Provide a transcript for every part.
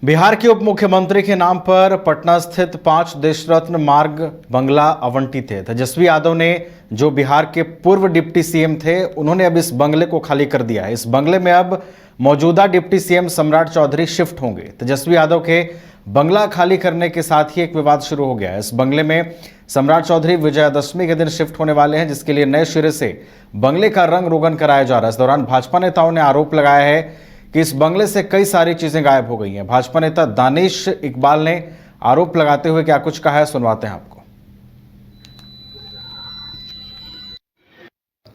बिहार के उप मुख्यमंत्री के नाम पर पटना स्थित 5 देशरत्न मार्ग बंगला आवंटित है। तेजस्वी यादव ने, जो बिहार के पूर्व डिप्टी सीएम थे, उन्होंने अब इस बंगले को खाली कर दिया है। इस बंगले में अब मौजूदा डिप्टी सीएम सम्राट चौधरी शिफ्ट होंगे। तेजस्वी यादव के बंगला खाली करने के साथ ही एक विवाद शुरू हो गया है। इस बंगले में सम्राट चौधरी विजयादशमी के दिन शिफ्ट होने वाले हैं, जिसके लिए नए सिरे से बंगले का रंग रोगन कराया जा रहा है। इस दौरान भाजपा नेताओं ने आरोप लगाया है कि इस बंगले से कई सारी चीजें गायब हो गई हैं। भाजपा नेता दानिश इकबाल ने आरोप लगाते हुए क्या कुछ कहा है, सुनवाते हैं आपको।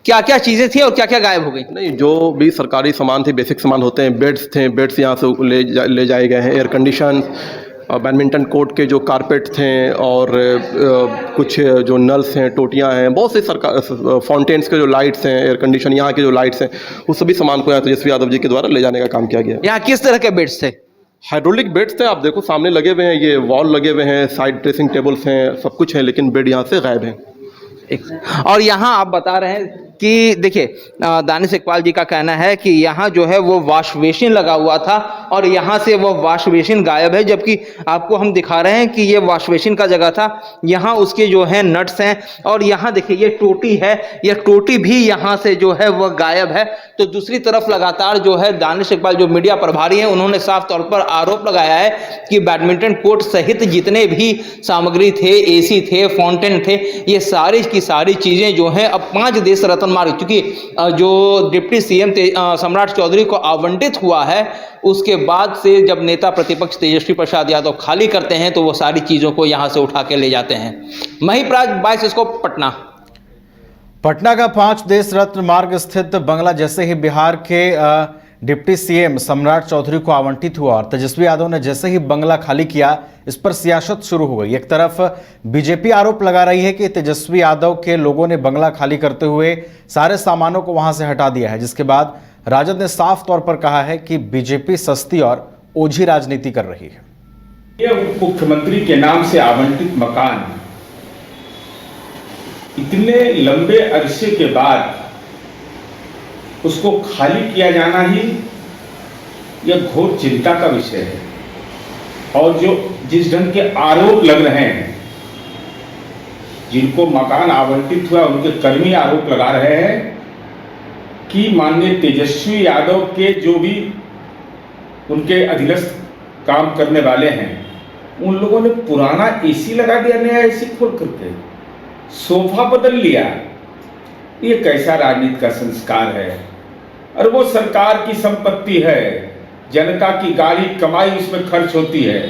क्या क्या चीजें थी और क्या क्या गायब हो गई? नहीं, जो भी सरकारी सामान थे, बेसिक सामान होते हैं, बेड्स थे, बेड्स यहाँ से ले जाए गए हैं। एयर कंडीशन, बैडमिंटन कोर्ट के जो कारपेट थे और कुछ जो नल्स हैं, टोटियाँ हैं, बहुत से सरकार फाउंटेन्स के जो लाइट्स हैं, एयर कंडीशन यहाँ के जो लाइट्स हैं, उस सभी सामान को यहाँ तेजस्वी यादव जी के द्वारा ले जाने का काम किया गया। यहाँ किस तरह के बेड्स थे? हाइड्रोलिक बेड्स थे, आप देखो सामने लगे हुए हैं, ये वॉल लगे हुए हैं, साइड ड्रेसिंग टेबल्स हैं, सब कुछ है, लेकिन बेड यहाँ से गायब है। और यहाँ आप बता रहे हैं कि देखिए, दानिश इकबाल जी का कहना है कि यहाँ जो है वो वॉश बेसिन लगा हुआ था और यहाँ से वो वॉश बेसिन गायब है, जबकि आपको हम दिखा रहे हैं कि ये वॉश बेसिन का जगह था। यहाँ उसके जो है नट्स हैं और यहाँ देखिए ये टोटी है, ये टोटी भी यहाँ से जो है वह गायब है। तो दूसरी तरफ लगातार जो है दानिश इकबाल जो मीडिया प्रभारी हैं, उन्होंने साफ तौर पर आरोप लगाया है कि बैडमिंटन कोर्ट सहित जितने भी सामग्री थे, एसी थे, फाउंटेन थे, ये सारी की सारी चीजें जो हैं अब 5 देश रत्न मार्ग, क्योंकि जो डिप्टी सीएम सम्राट चौधरी को आवंटित हुआ है, उसके बाद से जब नेता प्रतिपक्ष तेजस्वी प्रसाद यादव खाली करते हैं तो वो सारी चीजों को यहां से उठा के ले जाते हैं। महिप्राज 22 इसको पटना का 5 देश रत्न मार्ग स्थित बंगला जैसे ही बिहार के डिप्टी सीएम सम्राट चौधरी को आवंटित हुआ और तेजस्वी यादव ने जैसे ही बंगला खाली किया, इस पर सियासत शुरू हो गई। एक तरफ बीजेपी आरोप लगा रही है कि तेजस्वी यादव के लोगों ने बंगला खाली करते हुए सारे सामानों को वहां से हटा दिया है, जिसके बाद राजद ने साफ तौर पर कहा है कि बीजेपी सस्ती और ओझी राजनीति कर रही है। यह मुख्यमंत्री के नाम से आवंटित मकान इतने लंबे अरसे के बाद उसको खाली किया जाना ही यह घोर चिंता का विषय है। और जो जिस ढंग के आरोप लग रहे हैं, जिनको मकान आवंटित हुआ उनके कर्मी आरोप लगा रहे हैं कि माननीय तेजस्वी यादव के जो भी उनके अधीनस्थ काम करने वाले हैं, उन लोगों ने पुराना एसी लगा दिया, नया एसी खोल करके सोफा बदल लिया। ये कैसा राजनीति का संस्कार है? और वो सरकार की संपत्ति है, जनता की गाड़ी कमाई उसमें खर्च होती है।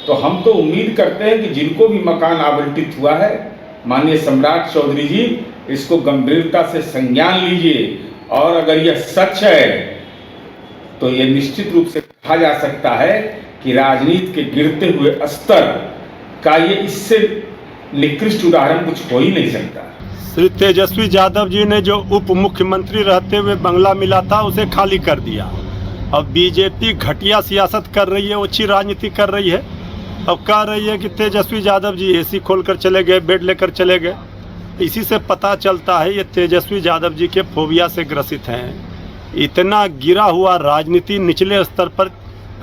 तो हम तो उम्मीद करते हैं कि जिनको भी मकान आवंटित हुआ है, माननीय सम्राट चौधरी जी इसको गंभीरता से संज्ञान लीजिए। और अगर यह सच है तो यह निश्चित रूप से कहा जा सकता है कि राजनीति के गिरते हुए स्तर का ये इससे निकृष्ट उदाहरण कुछ हो ही नहीं सकता। श्री तेजस्वी यादव जी ने जो उप मुख्यमंत्री रहते हुए बंगला मिला था उसे खाली कर दिया। अब बीजेपी घटिया सियासत कर रही है, अच्छी राजनीति कर रही है। अब कह रही है कि तेजस्वी यादव जी एसी खोलकर चले गए, बेड लेकर चले गए। इसी से पता चलता है ये तेजस्वी यादव जी के फोबिया से ग्रसित हैं। इतना गिरा हुआ राजनीति, निचले स्तर पर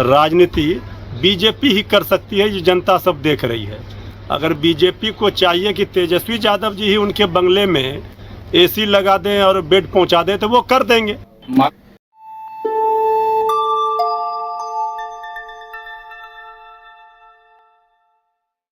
राजनीति बीजेपी ही कर सकती है, ये जनता सब देख रही है। अगर बीजेपी को चाहिए कि तेजस्वी यादव जी ही उनके बंगले में एसी लगा दें और बेड पहुंचा दें तो वो कर देंगे।